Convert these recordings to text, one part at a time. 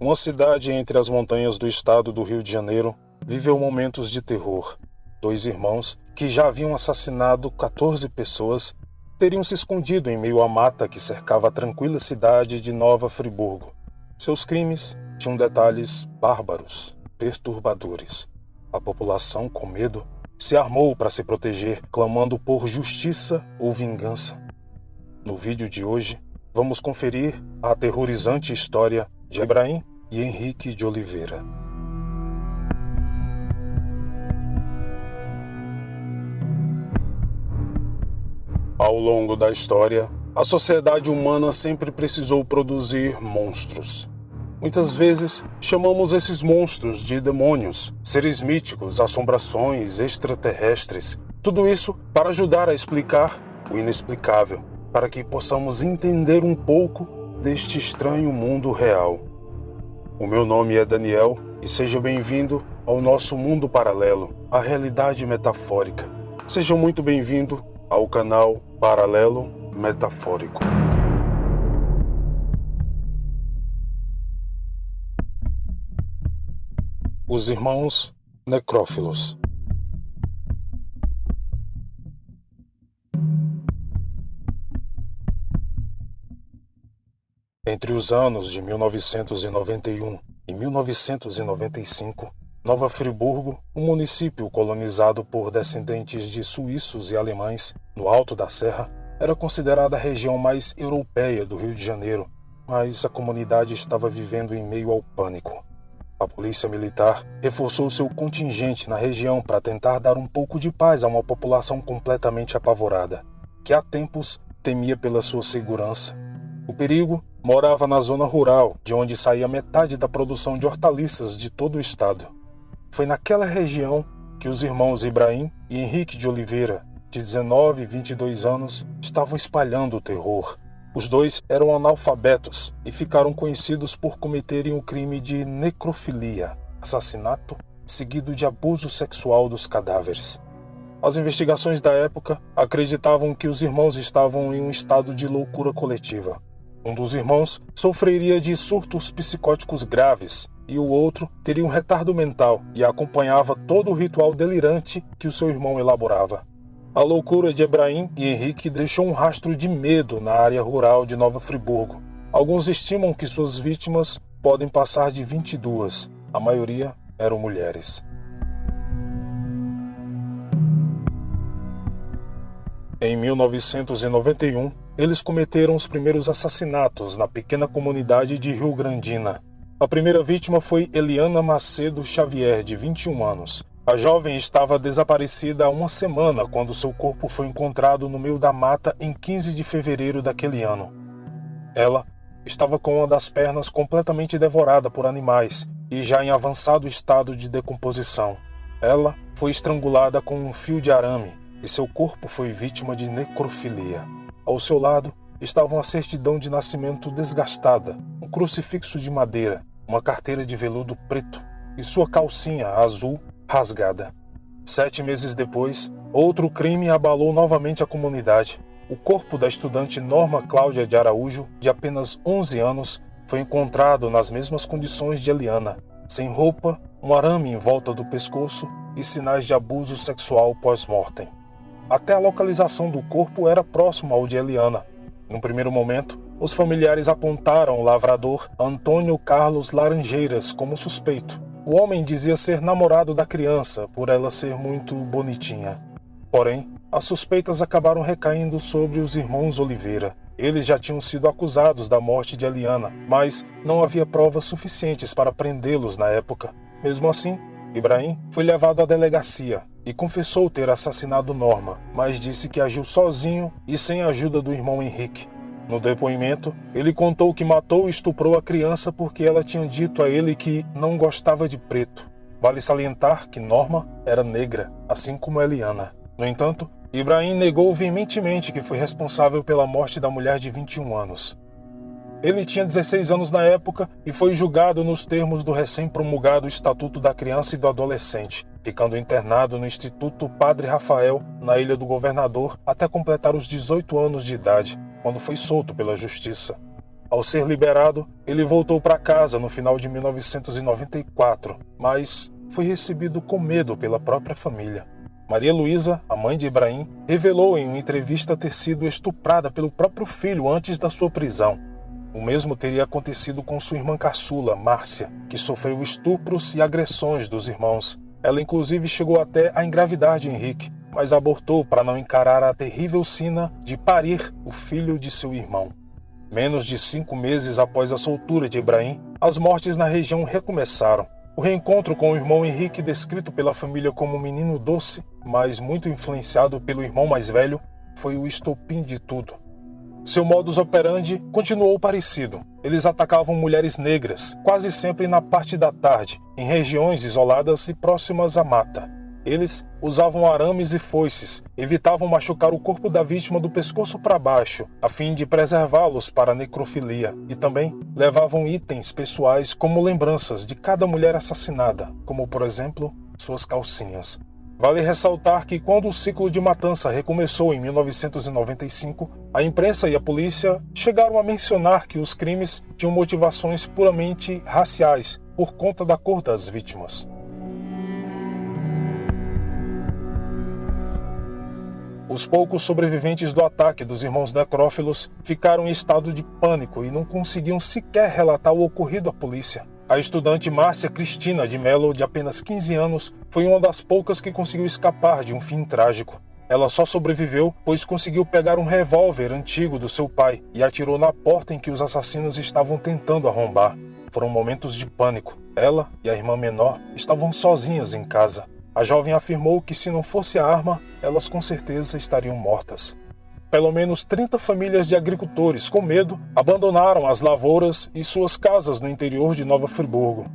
Uma cidade entre as montanhas do estado do Rio de Janeiro viveu momentos de terror. 2 irmãos, que já haviam assassinado 14 pessoas, teriam se escondido em meio à mata que cercava a tranquila cidade de Nova Friburgo. Seus crimes tinham detalhes bárbaros, perturbadores. A população, com medo, se armou para se proteger, clamando por justiça ou vingança. No vídeo de hoje, vamos conferir a aterrorizante história de Ebrahim e Henrique de Oliveira. Ao longo da história, a sociedade humana sempre precisou produzir monstros. Muitas vezes, chamamos esses monstros de demônios, seres míticos, assombrações, extraterrestres. Tudo isso para ajudar a explicar o inexplicável, para que possamos entender um pouco deste estranho mundo real. O meu nome é Daniel e seja bem-vindo ao nosso mundo paralelo, a realidade metafórica. Seja muito bem-vindo ao canal Paralelo Metafórico. Os irmãos necrófilos. Entre os anos de 1991 e 1995, Nova Friburgo, um município colonizado por descendentes de suíços e alemães no alto da serra, era considerada a região mais europeia do Rio de Janeiro, mas a comunidade estava vivendo em meio ao pânico. A polícia militar reforçou seu contingente na região para tentar dar um pouco de paz a uma população completamente apavorada, que há tempos temia pela sua segurança. O perigo morava na zona rural, de onde saía metade da produção de hortaliças de todo o estado. Foi naquela região que os irmãos Ebrahim e Henrique de Oliveira, de 19 e 22 anos, estavam espalhando o terror. Os dois eram analfabetos e ficaram conhecidos por cometerem o crime de necrofilia, assassinato seguido de abuso sexual dos cadáveres. As investigações da época acreditavam que os irmãos estavam em um estado de loucura coletiva. Um dos irmãos sofreria de surtos psicóticos graves e o outro teria um retardo mental e acompanhava todo o ritual delirante que o seu irmão elaborava. A loucura de Ebrahim e Henrique deixou um rastro de medo na área rural de Nova Friburgo. Alguns estimam que suas vítimas podem passar de 22. A maioria eram mulheres. Em 1991, eles cometeram os primeiros assassinatos na pequena comunidade de Rio Grandina. A primeira vítima foi Eliana Macedo Xavier, de 21 anos. A jovem estava desaparecida há uma semana quando seu corpo foi encontrado no meio da mata em 15 de fevereiro daquele ano. Ela estava com uma das pernas completamente devorada por animais e já em avançado estado de decomposição. Ela foi estrangulada com um fio de arame e seu corpo foi vítima de necrofilia. Ao seu lado estava uma certidão de nascimento desgastada, um crucifixo de madeira, uma carteira de veludo preto e sua calcinha azul rasgada. 7 meses depois, outro crime abalou novamente a comunidade. O corpo da estudante Norma Cláudia de Araújo, de apenas 11 anos, foi encontrado nas mesmas condições de Eliana, sem roupa, um arame em volta do pescoço e sinais de abuso sexual pós-mortem. Até a localização do corpo era próximo ao de Eliana. Num primeiro momento, os familiares apontaram o lavrador Antônio Carlos Laranjeiras como suspeito. O homem dizia ser namorado da criança, por ela ser muito bonitinha. Porém, as suspeitas acabaram recaindo sobre os irmãos Oliveira. Eles já tinham sido acusados da morte de Eliana, mas não havia provas suficientes para prendê-los na época. Mesmo assim, Ebrahim foi levado à delegacia e confessou ter assassinado Norma, mas disse que agiu sozinho e sem a ajuda do irmão Henrique. No depoimento, ele contou que matou e estuprou a criança porque ela tinha dito a ele que não gostava de preto. Vale salientar que Norma era negra, assim como Eliana. No entanto, Ebrahim negou veementemente que foi responsável pela morte da mulher de 21 anos. Ele tinha 16 anos na época e foi julgado nos termos do recém-promulgado Estatuto da Criança e do Adolescente, ficando internado no Instituto Padre Rafael, na Ilha do Governador, até completar os 18 anos de idade, quando foi solto pela justiça. Ao ser liberado, ele voltou para casa no final de 1994, mas foi recebido com medo pela própria família. Maria Luísa, a mãe de Ibrahim, revelou em uma entrevista ter sido estuprada pelo próprio filho antes da sua prisão. O mesmo teria acontecido com sua irmã caçula, Márcia, que sofreu estupros e agressões dos irmãos. Ela inclusive chegou até a engravidar de Henrique, mas abortou para não encarar a terrível sina de parir o filho de seu irmão. Menos de 5 meses após a soltura de Ibrahim, as mortes na região recomeçaram. O reencontro com o irmão Henrique, descrito pela família como um menino doce, mas muito influenciado pelo irmão mais velho, foi o estopim de tudo. Seu modus operandi continuou parecido. Eles atacavam mulheres negras, quase sempre na parte da tarde, em regiões isoladas e próximas à mata. Eles usavam arames e foices, evitavam machucar o corpo da vítima do pescoço para baixo, a fim de preservá-los para a necrofilia, e também levavam itens pessoais como lembranças de cada mulher assassinada, como por exemplo, suas calcinhas. Vale ressaltar que quando o ciclo de matança recomeçou em 1995, a imprensa e a polícia chegaram a mencionar que os crimes tinham motivações puramente raciais, por conta da cor das vítimas. Os poucos sobreviventes do ataque dos irmãos necrófilos ficaram em estado de pânico e não conseguiam sequer relatar o ocorrido à polícia. A estudante Márcia Cristina de Mello, de apenas 15 anos, foi uma das poucas que conseguiu escapar de um fim trágico. Ela só sobreviveu pois conseguiu pegar um revólver antigo do seu pai e atirou na porta em que os assassinos estavam tentando arrombar. Foram momentos de pânico. Ela e a irmã menor estavam sozinhas em casa. A jovem afirmou que se não fosse a arma, elas com certeza estariam mortas. Pelo menos 30 famílias de agricultores, com medo, abandonaram as lavouras e suas casas no interior de Nova Friburgo.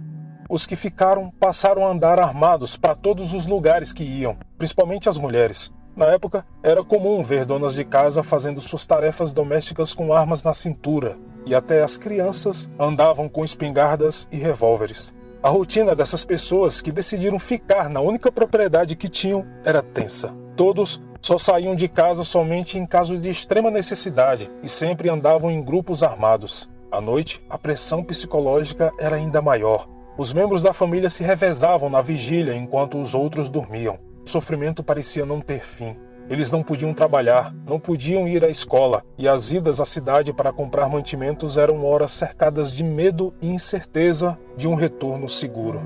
Os que ficaram passaram a andar armados para todos os lugares que iam, principalmente as mulheres. Na época, era comum ver donas de casa fazendo suas tarefas domésticas com armas na cintura, e até as crianças andavam com espingardas e revólveres. A rotina dessas pessoas que decidiram ficar na única propriedade que tinham era tensa. Todos só saíam de casa somente em caso de extrema necessidade e sempre andavam em grupos armados. À noite, a pressão psicológica era ainda maior. Os membros da família se revezavam na vigília enquanto os outros dormiam. O sofrimento parecia não ter fim. Eles não podiam trabalhar, não podiam ir à escola, e as idas à cidade para comprar mantimentos eram horas cercadas de medo e incerteza de um retorno seguro.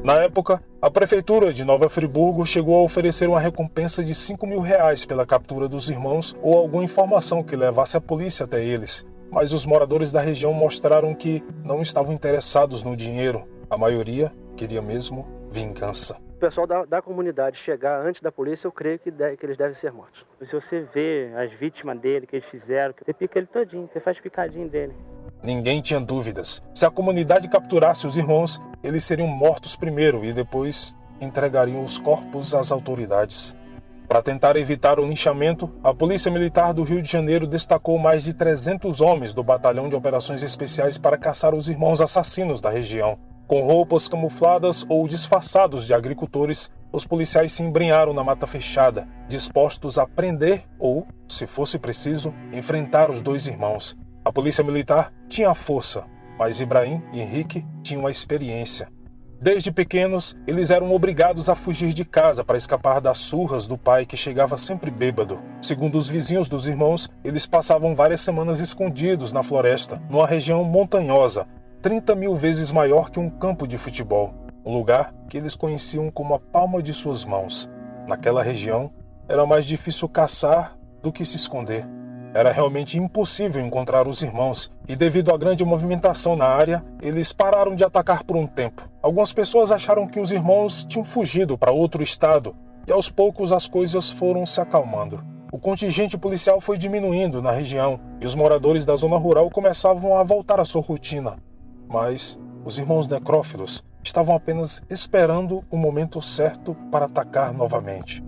Na época, a prefeitura de Nova Friburgo chegou a oferecer uma recompensa de R$5.000 pela captura dos irmãos ou alguma informação que levasse a polícia até eles, mas os moradores da região mostraram que não estavam interessados no dinheiro. A maioria queria mesmo vingança. O pessoal da comunidade chegar antes da polícia, eu creio que eles devem ser mortos. Se você vê as vítimas dele, que eles fizeram, você pica ele todinho, você faz picadinho dele. Ninguém tinha dúvidas. Se a comunidade capturasse os irmãos, eles seriam mortos primeiro e depois entregariam os corpos às autoridades. Para tentar evitar o linchamento, a Polícia Militar do Rio de Janeiro destacou mais de 300 homens do Batalhão de Operações Especiais para caçar os irmãos assassinos da região. Com roupas camufladas ou disfarçados de agricultores, os policiais se embrenharam na mata fechada, dispostos a prender ou, se fosse preciso, enfrentar os dois irmãos. A polícia militar tinha a força, mas Ibrahim e Henrique tinham a experiência. Desde pequenos, eles eram obrigados a fugir de casa para escapar das surras do pai que chegava sempre bêbado. Segundo os vizinhos dos irmãos, eles passavam várias semanas escondidos na floresta, numa região montanhosa, 30.000 vezes maior que um campo de futebol, um lugar que eles conheciam como a palma de suas mãos. Naquela região, era mais difícil caçar do que se esconder. Era realmente impossível encontrar os irmãos e, devido à grande movimentação na área, eles pararam de atacar por um tempo. Algumas pessoas acharam que os irmãos tinham fugido para outro estado e, aos poucos, as coisas foram se acalmando. O contingente policial foi diminuindo na região e os moradores da zona rural começavam a voltar à sua rotina. Mas os irmãos necrófilos estavam apenas esperando o momento certo para atacar novamente.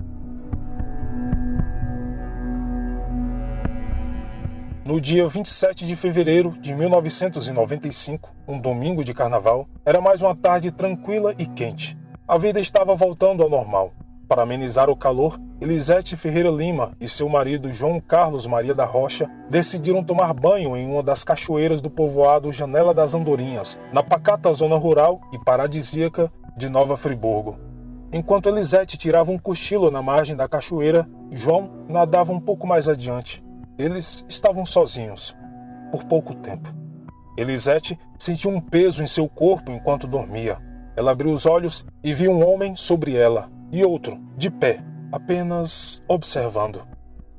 No dia 27 de fevereiro de 1995, um domingo de carnaval, era mais uma tarde tranquila e quente. A vida estava voltando ao normal. Para amenizar o calor, Elisete Ferreira Lima e seu marido João Carlos Maria da Rocha decidiram tomar banho em uma das cachoeiras do povoado Janela das Andorinhas, na pacata zona rural e paradisíaca de Nova Friburgo. Enquanto Elisete tirava um cochilo na margem da cachoeira, João nadava um pouco mais adiante. Eles estavam sozinhos, por pouco tempo. Elisete sentiu um peso em seu corpo enquanto dormia. Ela abriu os olhos e viu um homem sobre ela e outro, de pé, apenas observando.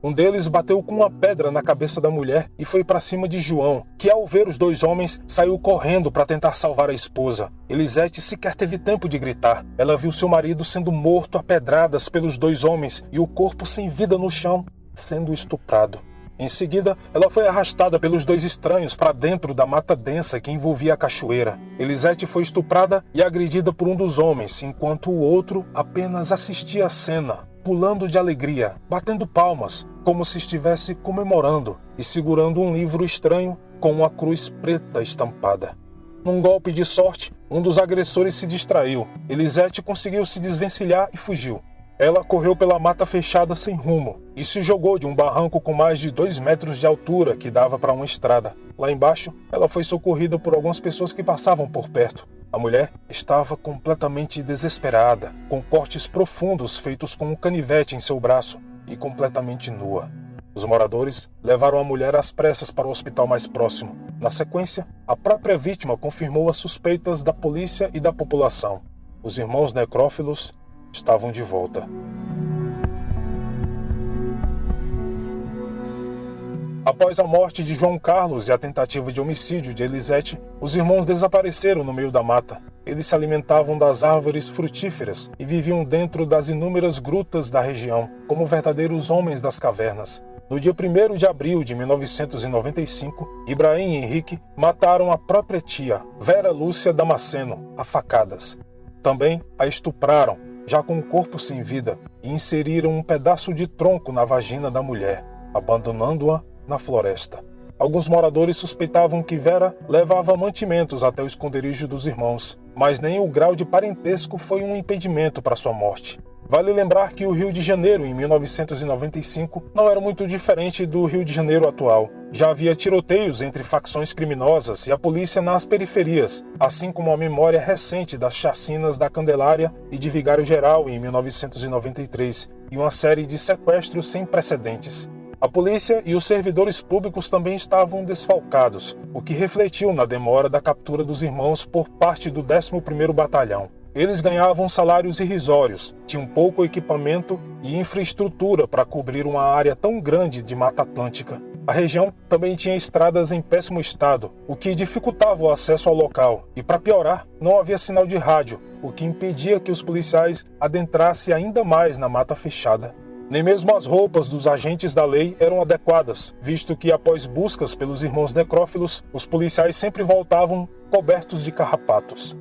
Um deles bateu com uma pedra na cabeça da mulher e foi para cima de João, que ao ver os dois homens saiu correndo para tentar salvar a esposa. Elisete sequer teve tempo de gritar. Ela viu seu marido sendo morto a pedradas pelos dois homens e o corpo sem vida no chão, sendo estuprado. Em seguida, ela foi arrastada pelos dois estranhos para dentro da mata densa que envolvia a cachoeira. Elisete foi estuprada e agredida por um dos homens, enquanto o outro apenas assistia à cena, pulando de alegria, batendo palmas, como se estivesse comemorando e segurando um livro estranho com uma cruz preta estampada. Num golpe de sorte, um dos agressores se distraiu. Elisete conseguiu se desvencilhar e fugiu. Ela correu pela mata fechada sem rumo e se jogou de um barranco com mais de 2 metros de altura que dava para uma estrada. Lá embaixo, ela foi socorrida por algumas pessoas que passavam por perto. A mulher estava completamente desesperada, com cortes profundos feitos com um canivete em seu braço e completamente nua. Os moradores levaram a mulher às pressas para o hospital mais próximo. Na sequência, a própria vítima confirmou as suspeitas da polícia e da população. Os irmãos necrófilos estavam de volta. Após a morte de João Carlos e a tentativa de homicídio de Elisete, os irmãos desapareceram no meio da mata. Eles se alimentavam das árvores frutíferas e viviam dentro das inúmeras grutas da região, como verdadeiros homens das cavernas. No dia 1º de abril de 1995, Ibrahim e Henrique mataram a própria tia, Vera Lúcia Damasceno, a facadas. Também a estupraram, já com o corpo sem vida, e inseriram um pedaço de tronco na vagina da mulher, abandonando-a na floresta. Alguns moradores suspeitavam que Vera levava mantimentos até o esconderijo dos irmãos, mas nem o grau de parentesco foi um impedimento para sua morte. Vale lembrar que o Rio de Janeiro, em 1995, não era muito diferente do Rio de Janeiro atual. Já havia tiroteios entre facções criminosas e a polícia nas periferias, assim como a memória recente das chacinas da Candelária e de Vigário Geral, em 1993, e uma série de sequestros sem precedentes. A polícia e os servidores públicos também estavam desfalcados, o que refletiu na demora da captura dos irmãos por parte do 11º Batalhão. Eles ganhavam salários irrisórios, tinham pouco equipamento e infraestrutura para cobrir uma área tão grande de Mata Atlântica. A região também tinha estradas em péssimo estado, o que dificultava o acesso ao local. E para piorar, não havia sinal de rádio, o que impedia que os policiais adentrassem ainda mais na mata fechada. Nem mesmo as roupas dos agentes da lei eram adequadas, visto que após buscas pelos irmãos necrófilos, os policiais sempre voltavam cobertos de carrapatos.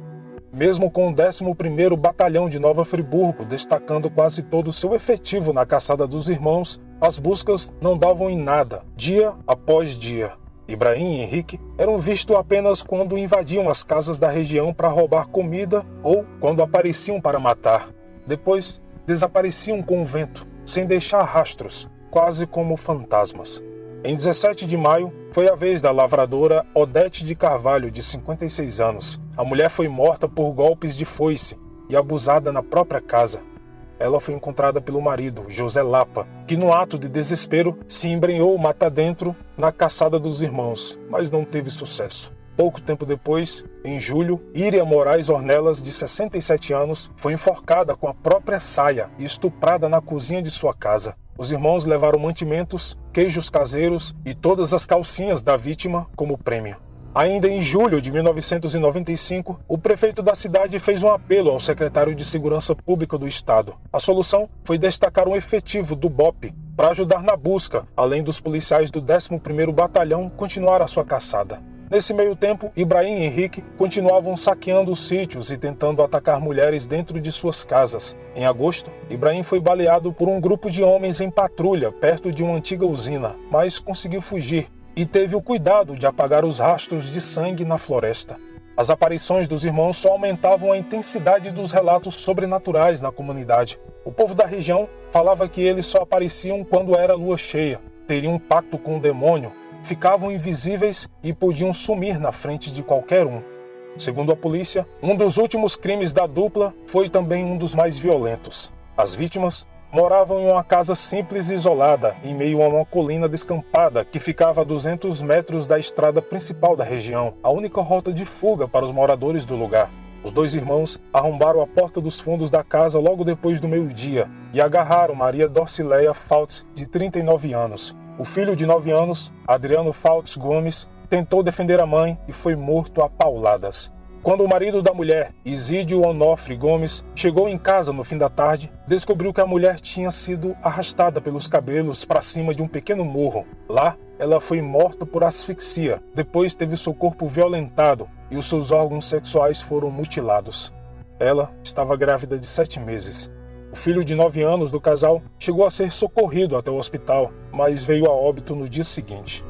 Mesmo com o 11º Batalhão de Nova Friburgo destacando quase todo o seu efetivo na caçada dos irmãos, as buscas não davam em nada, dia após dia. Ibrahim e Henrique eram vistos apenas quando invadiam as casas da região para roubar comida ou quando apareciam para matar. Depois, desapareciam com o vento, sem deixar rastros, quase como fantasmas. Em 17 de maio, foi a vez da lavradora Odete de Carvalho, de 56 anos. A mulher foi morta por golpes de foice e abusada na própria casa. Ela foi encontrada pelo marido, José Lapa, que no ato de desespero se embrenhou mata dentro na caçada dos irmãos, mas não teve sucesso. Pouco tempo depois, em julho, Íria Moraes Ornelas, de 67 anos, foi enforcada com a própria saia e estuprada na cozinha de sua casa. Os irmãos levaram mantimentos, queijos caseiros e todas as calcinhas da vítima como prêmio. Ainda em julho de 1995, o prefeito da cidade fez um apelo ao secretário de Segurança Pública do Estado. A solução foi destacar um efetivo do BOPE para ajudar na busca, além dos policiais do 11º Batalhão continuar a sua caçada. Nesse meio tempo, Ibrahim e Henrique continuavam saqueando os sítios e tentando atacar mulheres dentro de suas casas. Em agosto, Ibrahim foi baleado por um grupo de homens em patrulha perto de uma antiga usina, mas conseguiu fugir e teve o cuidado de apagar os rastros de sangue na floresta. As aparições dos irmãos só aumentavam a intensidade dos relatos sobrenaturais na comunidade. O povo da região falava que eles só apareciam quando era lua cheia, teriam um pacto com o demônio, ficavam invisíveis e podiam sumir na frente de qualquer um. Segundo a polícia, um dos últimos crimes da dupla foi também um dos mais violentos. As vítimas moravam em uma casa simples e isolada, em meio a uma colina descampada que ficava a 200 metros da estrada principal da região, a única rota de fuga para os moradores do lugar. Os dois irmãos arrombaram a porta dos fundos da casa logo depois do meio-dia e agarraram Maria Dorcileia Fautz, de 39 anos. O filho de 9 anos, Adriano Fautz Gomes, tentou defender a mãe e foi morto a pauladas. Quando o marido da mulher, Isídio Onofre Gomes, chegou em casa no fim da tarde, descobriu que a mulher tinha sido arrastada pelos cabelos para cima de um pequeno morro. Lá, ela foi morta por asfixia. Depois teve seu corpo violentado e os seus órgãos sexuais foram mutilados. Ela estava grávida de 7 meses. O filho de 9 anos do casal chegou a ser socorrido até o hospital, mas veio a óbito no dia seguinte.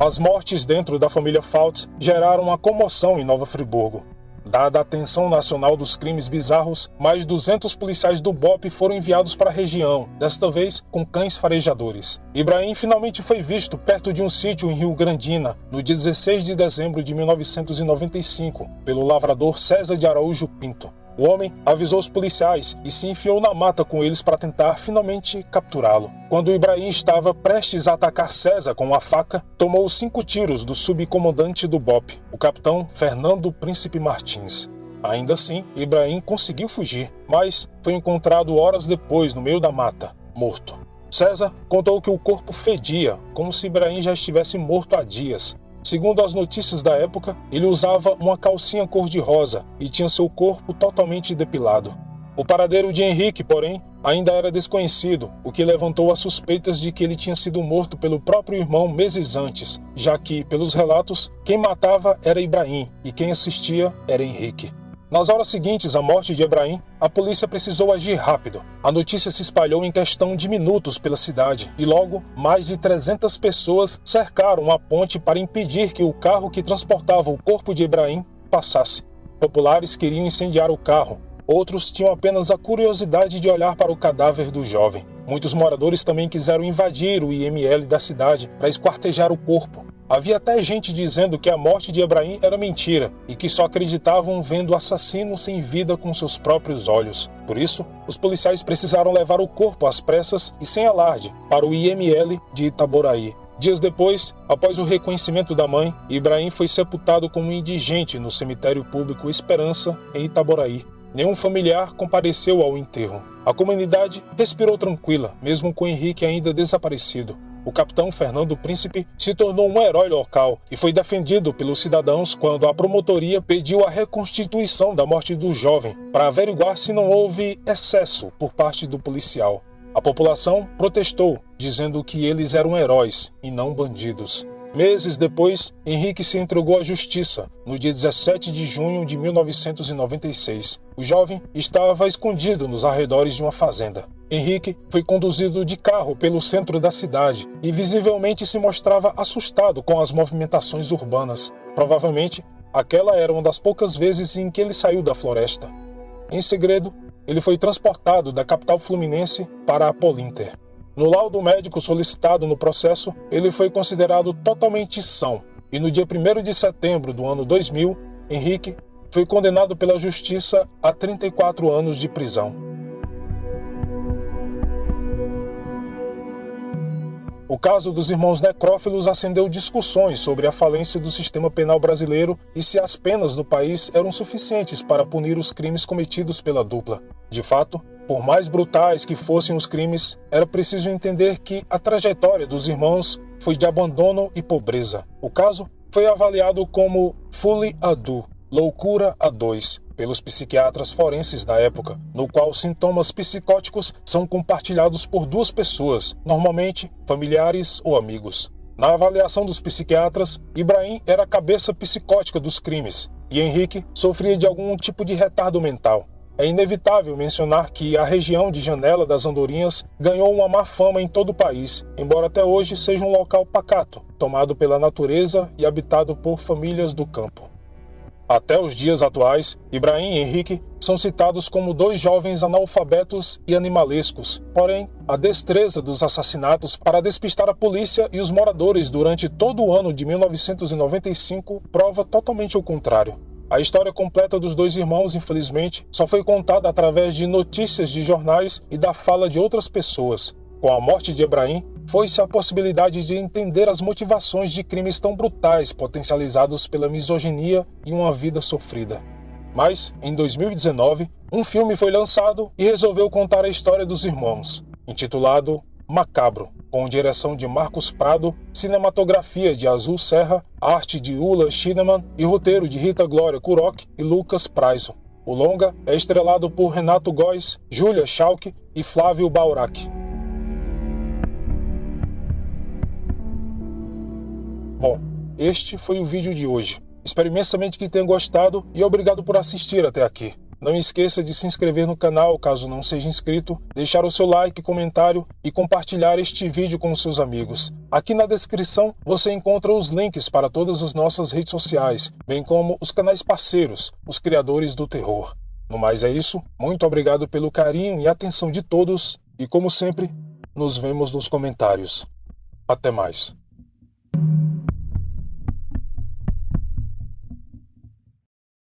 As mortes dentro da família Fautz geraram uma comoção em Nova Friburgo. Dada a atenção nacional dos crimes bizarros, mais 200 policiais do BOPE foram enviados para a região, desta vez com cães farejadores. Ibrahim finalmente foi visto perto de um sítio em Rio Grandina, no dia 16 de dezembro de 1995, pelo lavrador César de Araújo Pinto. O homem avisou os policiais e se enfiou na mata com eles para tentar finalmente capturá-lo. Quando Ibrahim estava prestes a atacar César com uma faca, tomou 5 tiros do subcomandante do BOPE, o capitão Fernando Príncipe Martins. Ainda assim, Ibrahim conseguiu fugir, mas foi encontrado horas depois no meio da mata, morto. César contou que o corpo fedia, como se Ibrahim já estivesse morto há dias. Segundo as notícias da época, ele usava uma calcinha cor-de-rosa e tinha seu corpo totalmente depilado. O paradeiro de Henrique, porém, ainda era desconhecido, o que levantou as suspeitas de que ele tinha sido morto pelo próprio irmão meses antes, já que, pelos relatos, quem matava era Ibrahim e quem assistia era Henrique. Nas horas seguintes à morte de Ibrahim, a polícia precisou agir rápido. A notícia se espalhou em questão de minutos pela cidade e logo mais de 300 pessoas cercaram a ponte para impedir que o carro que transportava o corpo de Ibrahim passasse. Populares queriam incendiar o carro, outros tinham apenas a curiosidade de olhar para o cadáver do jovem. Muitos moradores também quiseram invadir o IML da cidade para esquartejar o corpo. Havia até gente dizendo que a morte de Ibrahim era mentira e que só acreditavam vendo o assassino sem vida com seus próprios olhos. Por isso, os policiais precisaram levar o corpo às pressas e sem alarde para o IML de Itaboraí. Dias depois, após o reconhecimento da mãe, Ibrahim foi sepultado como indigente no cemitério público Esperança, em Itaboraí. Nenhum familiar compareceu ao enterro. A comunidade respirou tranquila, mesmo com Henrique ainda desaparecido. O capitão Fernando Príncipe se tornou um herói local e foi defendido pelos cidadãos quando a promotoria pediu a reconstituição da morte do jovem para averiguar se não houve excesso por parte do policial. A população protestou, dizendo que eles eram heróis e não bandidos. Meses depois, Henrique se entregou à justiça, no dia 17 de junho de 1996. O jovem estava escondido nos arredores de uma fazenda. Henrique foi conduzido de carro pelo centro da cidade e visivelmente se mostrava assustado com as movimentações urbanas. Provavelmente, aquela era uma das poucas vezes em que ele saiu da floresta. Em segredo, ele foi transportado da capital fluminense para a Polinter. No laudo médico solicitado no processo, ele foi considerado totalmente são. E no dia 1º de setembro do ano 2000, Henrique foi condenado pela justiça a 34 anos de prisão. O caso dos irmãos necrófilos acendeu discussões sobre a falência do sistema penal brasileiro e se as penas no país eram suficientes para punir os crimes cometidos pela dupla. De fato, por mais brutais que fossem os crimes, era preciso entender que a trajetória dos irmãos foi de abandono e pobreza. O caso foi avaliado como folie à deux, loucura a dois, pelos psiquiatras forenses da época, no qual sintomas psicóticos são compartilhados por duas pessoas, normalmente familiares ou amigos. Na avaliação dos psiquiatras, Ibrahim era a cabeça psicótica dos crimes e Henrique sofria de algum tipo de retardo mental. é inevitável mencionar que a região de Janela das Andorinhas ganhou uma má fama em todo o país, embora até hoje seja um local pacato, tomado pela natureza e habitado por famílias do campo. Até os dias atuais, Ibrahim e Henrique são citados como dois jovens analfabetos e animalescos. Porém, a destreza dos assassinatos para despistar a polícia e os moradores durante todo o ano de 1995 prova totalmente o contrário. A história completa dos dois irmãos, infelizmente, só foi contada através de notícias de jornais e da fala de outras pessoas. Com a morte de Ibrahim, foi-se a possibilidade de entender as motivações de crimes tão brutais potencializados pela misoginia e uma vida sofrida. Mas, em 2019, um filme foi lançado e resolveu contar a história dos irmãos, intitulado Macabro, com direção de Marcos Prado, cinematografia de Azul Serra, arte de Ulla Schienemann e roteiro de Rita Glória Kurock e Lucas Praiso. O longa é estrelado por Renato Góes, Júlia Schalk e Flávio Baurac. Bom, este foi o vídeo de hoje. Espero imensamente que tenha gostado e obrigado por assistir até aqui. Não esqueça de se inscrever no canal caso não seja inscrito, deixar o seu like, comentário e compartilhar este vídeo com seus amigos. Aqui na descrição você encontra os links para todas as nossas redes sociais, bem como os canais parceiros, os criadores do terror. No mais é isso, muito obrigado pelo carinho e atenção de todos e como sempre, nos vemos nos comentários. Até mais.